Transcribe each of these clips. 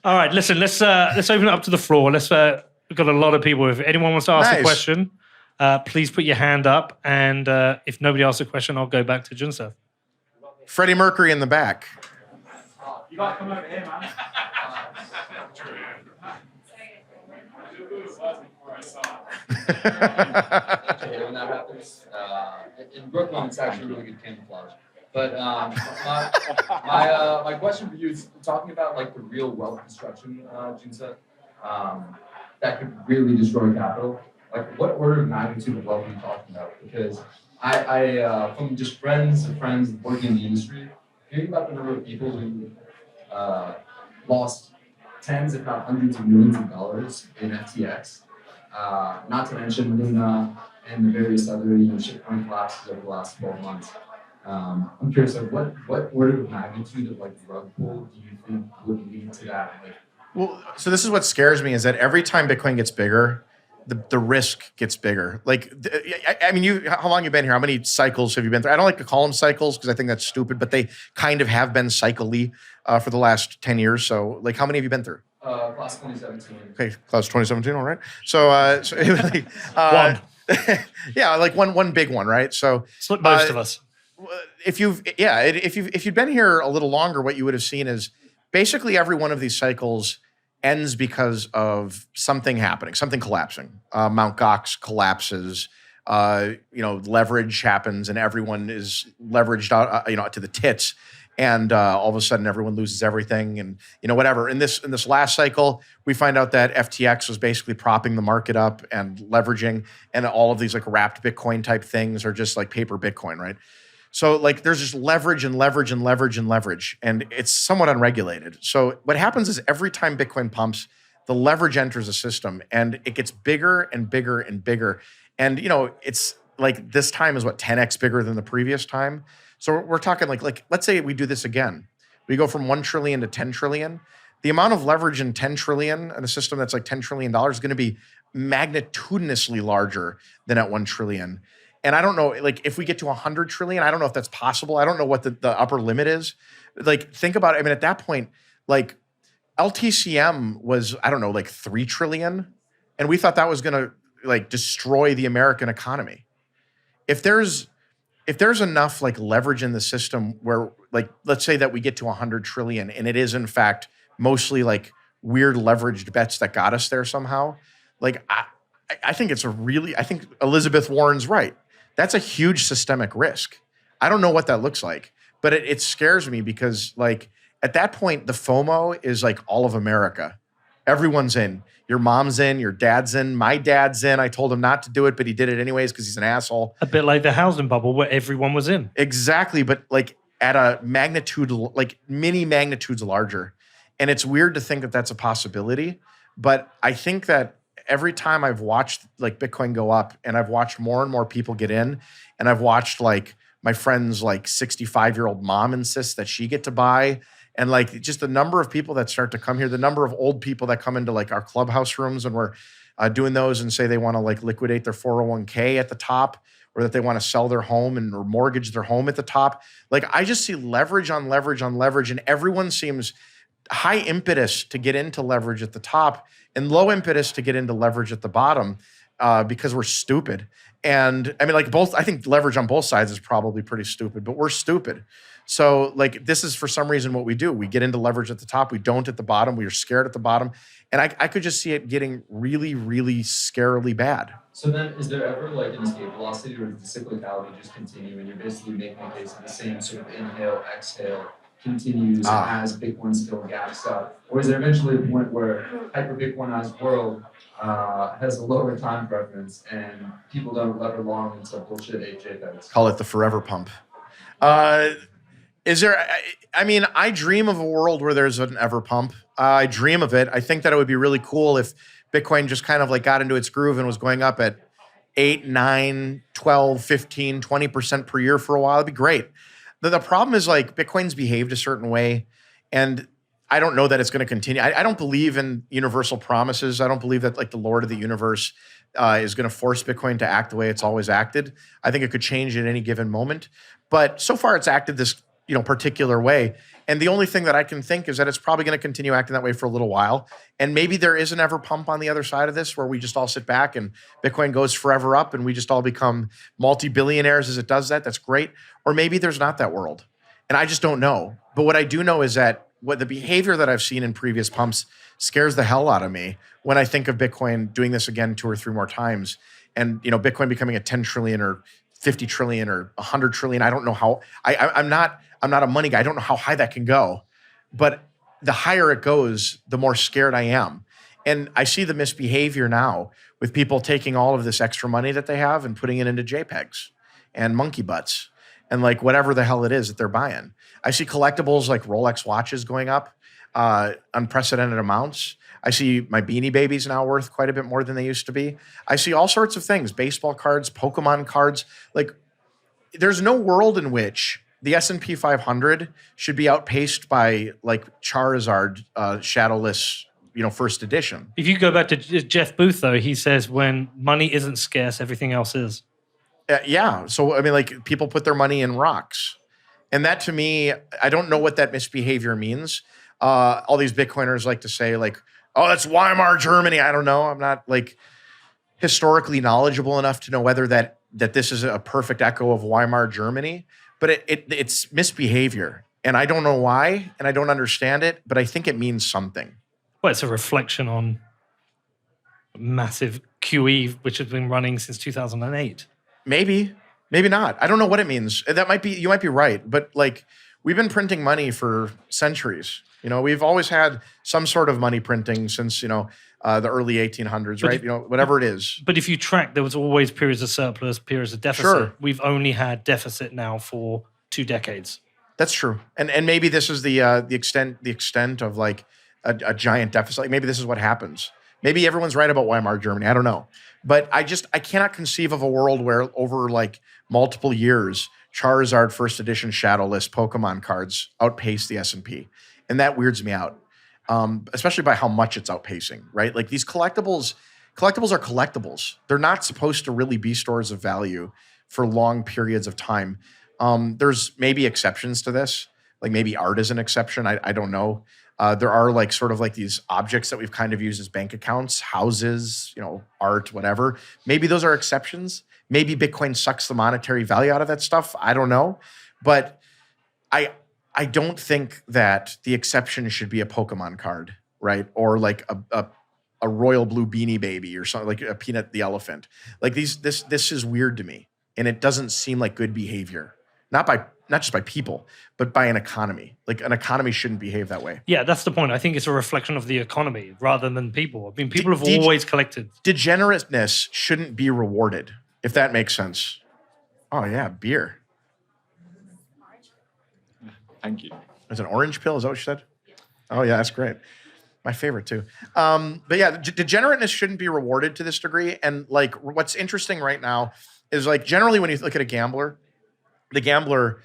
All right, listen. Let's open it up to the floor. We've got a lot of people. If anyone wants to ask a question, please put your hand up. And if nobody asks a question, I'll go back to Junseth. Freddie Mercury in the back. You got to come over here, man. When that happens, in Brooklyn, it's actually really good camouflage. But my question for you is talking about like the real wealth destruction, Junseth, that could really destroy capital. Like, what order of magnitude of wealth are you talking about? Because I from just friends of friends working in the industry, hearing about the number of people who lost tens, if not hundreds of millions of dollars in FTX, not to mention Luna and the various other shitcoin collapses over the last 12 months. I'm curious, like, what order of magnitude of like rug pull do you think would lead to that? Like, well, so this is what scares me is that every time Bitcoin gets bigger, the risk gets bigger. Like, I mean, how long have you been here? How many cycles have you been through? I don't like to call them cycles because I think that's stupid, but they kind of have been cyclically for the last 10 years. So, like, how many have you been through? Class 2017. Okay, class 2017, all right. So it was One. yeah, like one big one, right? So It's like most of us. if you've been here a little longer, what you would have seen is basically every one of these cycles ends because of something happening, something collapsing. Mount Gox collapses. Leverage happens, and everyone is leveraged out, to the tits. And all of a sudden, everyone loses everything, and whatever. In this last cycle, we find out that FTX was basically propping the market up and leveraging, and all of these like wrapped Bitcoin type things are just like paper Bitcoin, right? So like there's just leverage and leverage and leverage and leverage, and it's somewhat unregulated. So what happens is every time Bitcoin pumps, the leverage enters the system, and it gets bigger and bigger and bigger. And it's like this time is what 10x bigger than the previous time. So we're talking like let's say we do this again. We go from 1 trillion to 10 trillion. The amount of leverage in 10 trillion in a system that's like $10 trillion is going to be magnitudinously larger than at 1 trillion. And I don't know, like if we get to 100 trillion, I don't know if that's possible. I don't know what the upper limit is. Like think about it. I mean, at that point, like LTCM was, I don't know, like 3 trillion. And we thought that was going to like destroy the American economy. If there's enough like leverage in the system where like, let's say that we get to 100 trillion and it is in fact mostly like weird leveraged bets that got us there somehow. Like I think I think Elizabeth Warren's right. That's a huge systemic risk. I don't know what that looks like, but it scares me because like at that point, the FOMO is like all of America. Everyone's in. Your mom's in, your dad's in, my dad's in. I told him not to do it, but he did it anyways because he's an asshole. A bit like the housing bubble where everyone was in. Exactly, but like at a magnitude, like many magnitudes larger. And it's weird to think that that's a possibility, but I think that every time I've watched like Bitcoin go up and I've watched more and more people get in, and I've watched like my friend's like 65-year-old mom insist that she get to buy, and like just the number of people that start to come here, the number of old people that come into like our clubhouse rooms and we're doing those and say they want to like liquidate their 401k at the top, or that they want to sell their home or mortgage their home at the top. Like I just see leverage on leverage on leverage, and everyone seems high impetus to get into leverage at the top and low impetus to get into leverage at the bottom because we're stupid. And I mean, like I think leverage on both sides is probably pretty stupid, but we're stupid. So like this is for some reason what we do. We get into leverage at the top. We don't at the bottom. We are scared at the bottom. And I could just see it getting really, really scarily bad. So then is there ever like an escape velocity, or does the cyclicality just continue and you're basically making a case of the same sort of inhale, exhale continues as Bitcoin still gaps up? Or is there eventually a point where hyper-Bitcoinized world has a lower time preference and people don't lever long into bullshit JPEGs? Call it the forever pump. Is there, I mean, I dream of a world where there's an ever pump. I dream of it. I think that it would be really cool if Bitcoin just kind of like got into its groove and was going up at 8, 9, 12, 15, 20% per year for a while. It'd be great. The problem is like Bitcoin's behaved a certain way, and I don't know that it's going to continue. I don't believe in universal promises. I don't believe that like the Lord of the universe is going to force Bitcoin to act the way it's always acted. I think it could change at any given moment. But so far it's acted this particular way. And the only thing that I can think is that it's probably going to continue acting that way for a little while. And maybe there is an ever pump on the other side of this where we just all sit back and Bitcoin goes forever up and we just all become multi-billionaires as it does that. That's great. Or maybe there's not that world. And I just don't know. But what I do know is that what the behavior that I've seen in previous pumps scares the hell out of me when I think of Bitcoin doing this again 2 or 3 more times. And, Bitcoin becoming a 10 trillion or 50 trillion or 100 trillion. I don't know how, I'm not a money guy. I don't know how high that can go. But the higher it goes, the more scared I am. And I see the misbehavior now with people taking all of this extra money that they have and putting it into JPEGs and monkey butts and like whatever the hell it is that they're buying. I see collectibles like Rolex watches going up unprecedented amounts. I see my Beanie Babies now worth quite a bit more than they used to be. I see all sorts of things, baseball cards, Pokemon cards. Like, there's no world in which the S&P 500 should be outpaced by like Charizard Shadowless, first edition. If you go back to Jeff Booth, though, he says when money isn't scarce, everything else is. Yeah. So, I mean, like, people put their money in rocks. And that, to me, I don't know what that misbehavior means. All these Bitcoiners like to say, like, oh, that's Weimar Germany. I don't know. I'm not like historically knowledgeable enough to know whether that this is a perfect echo of Weimar Germany, but it's misbehavior. And I don't know why, and I don't understand it, but I think it means something. Well, it's a reflection on massive QE, which has been running since 2008. Maybe not. I don't know what it means. You might be right, but like, we've been printing money for centuries. We've always had some sort of money printing since, the early 1800s, right? Whatever it is. But if you track, there was always periods of surplus, periods of deficit. Sure. We've only had deficit now for 2 decades. That's true. And maybe this is the extent of like a giant deficit. Like maybe this is what happens. Maybe everyone's right about Weimar Germany. I don't know. But I cannot conceive of a world where over like multiple years, Charizard first edition Shadowless Pokemon cards outpace the S&P. And that weirds me out, especially by how much it's outpacing, right? Like these collectibles are collectibles. They're not supposed to really be stores of value for long periods of time. There's maybe exceptions to this, like maybe art is an exception. I don't know. There are like sort of like these objects that we've kind of used as bank accounts, houses, art, whatever. Maybe those are exceptions. Maybe Bitcoin sucks the monetary value out of that stuff. I don't know. But I don't think that the exception should be a Pokemon card, right? Or like a royal blue Beanie Baby or something, like a Peanut the Elephant. Like this is weird to me. And it doesn't seem like good behavior. Not just by people, but by an economy. Like an economy shouldn't behave that way. Yeah, that's the point. I think it's a reflection of the economy rather than people. I mean, people have always collected. Degenerateness shouldn't be rewarded, if that makes sense. Oh yeah, beer. Thank you. It's an orange pill. Is that what you said? Oh yeah, that's great. My favorite too. But yeah, degenerateness shouldn't be rewarded to this degree. And like, what's interesting right now is like generally when you look at a gambler, the gambler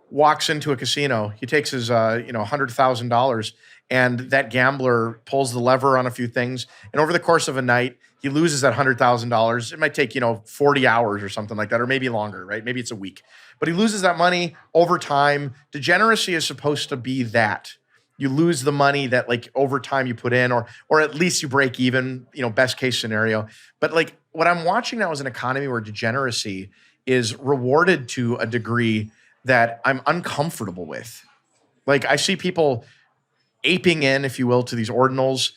walks into a casino. He takes his $100,000, and that gambler pulls the lever on a few things. And over the course of a night, he loses that $100,000. It might take 40 hours or something like that, or maybe longer, right? Maybe it's a week. But he loses that money over time. Degeneracy is supposed to be that. You lose the money that like over time you put in, or at least you break even, best case scenario. But like what I'm watching now is an economy where degeneracy is rewarded to a degree that I'm uncomfortable with. Like I see people aping in, if you will, to these ordinals,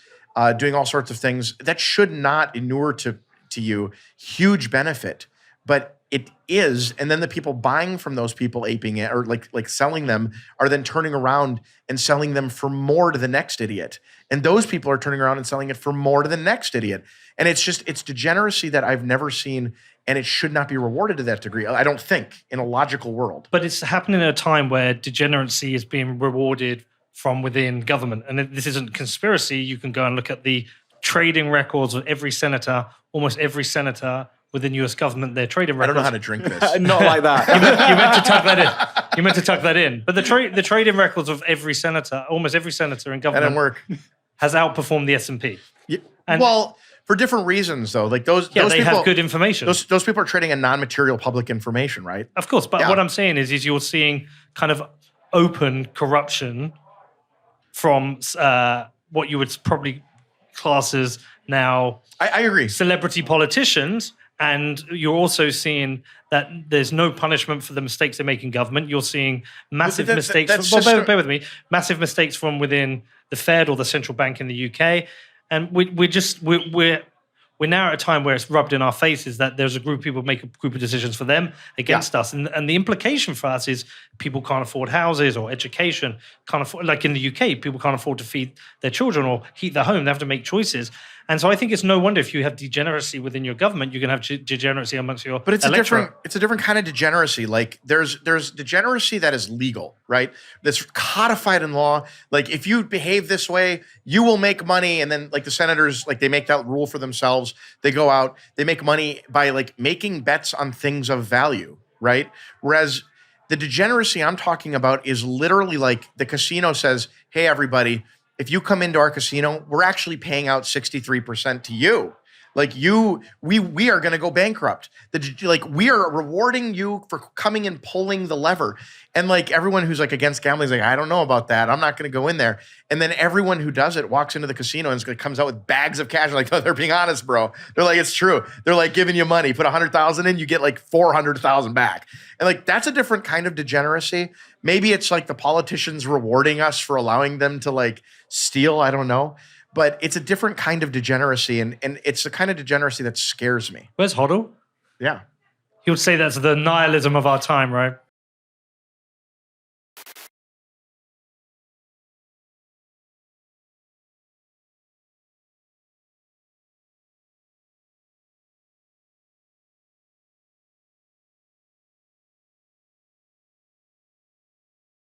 doing all sorts of things that should not inure to you huge benefit, but it is. And then the people buying from those people aping it or like selling them are then turning around and selling them for more to the next idiot. And those people are turning around and selling it for more to the next idiot. And it's degeneracy that I've never seen, and it should not be rewarded to that degree, I don't think, in a logical world. But it's happening in a time where degeneracy is being rewarded from within government. And this isn't conspiracy. You can go and look at the trading records of every senator, almost every senator within US government, their trading records. I don't know how to drink this. Not like that. You meant to tuck that in. You meant to tuck that in. But the trading records of every senator, almost every senator in That government didn't work. has outperformed the S&P. Yeah. And- Well, for different reasons, though. Like those Yeah, those they people, have good information. Those people are trading in non-material public information, right? Of course, but Yeah. what I'm saying is you're seeing kind of, open corruption from what you would probably class as now I agree. celebrity politicians. And you're also seeing that there's no punishment for the mistakes they make in government. You're seeing massive mistakes. Bear with me. Massive mistakes from within the Fed or the central bank in the UK. And we're now at a time where it's rubbed in our faces that there's a group of people make a group of decisions for them against us. And the implication for us is people can't afford houses or education, can't afford, like in the UK, people can't afford to feed their children or heat their home. They have to make choices. And so I think it's no wonder if you have degeneracy within your government, you're going to have degeneracy amongst your But it's electorate. a different kind of degeneracy. Like there's degeneracy that is legal, right? That's codified in law. Like if you behave this way, you will make money. And then like the senators, like they make that rule for themselves. They go out, they make money by like making bets on things of value, right? Whereas the degeneracy I'm talking about is literally like the casino says, hey, everybody, if you come into our casino, we're actually paying out 63% to you. Like we are going to go bankrupt. Like we are rewarding you for coming and pulling the lever. And like everyone who's like against gambling is like, I don't know about that. I'm not going to go in there. And then everyone who does it walks into the casino and comes out with bags of cash. Like, oh, they're being honest, bro. They're like, it's true. They're like giving you money. Put 100,000 in, you get like 400,000 back. And like that's a different kind of degeneracy. Maybe it's like the politicians rewarding us for allowing them to like steal. I don't know. But it's a different kind of degeneracy, and it's the kind of degeneracy that scares me. Where's Hoddle? Yeah. He would say that's the nihilism of our time, right?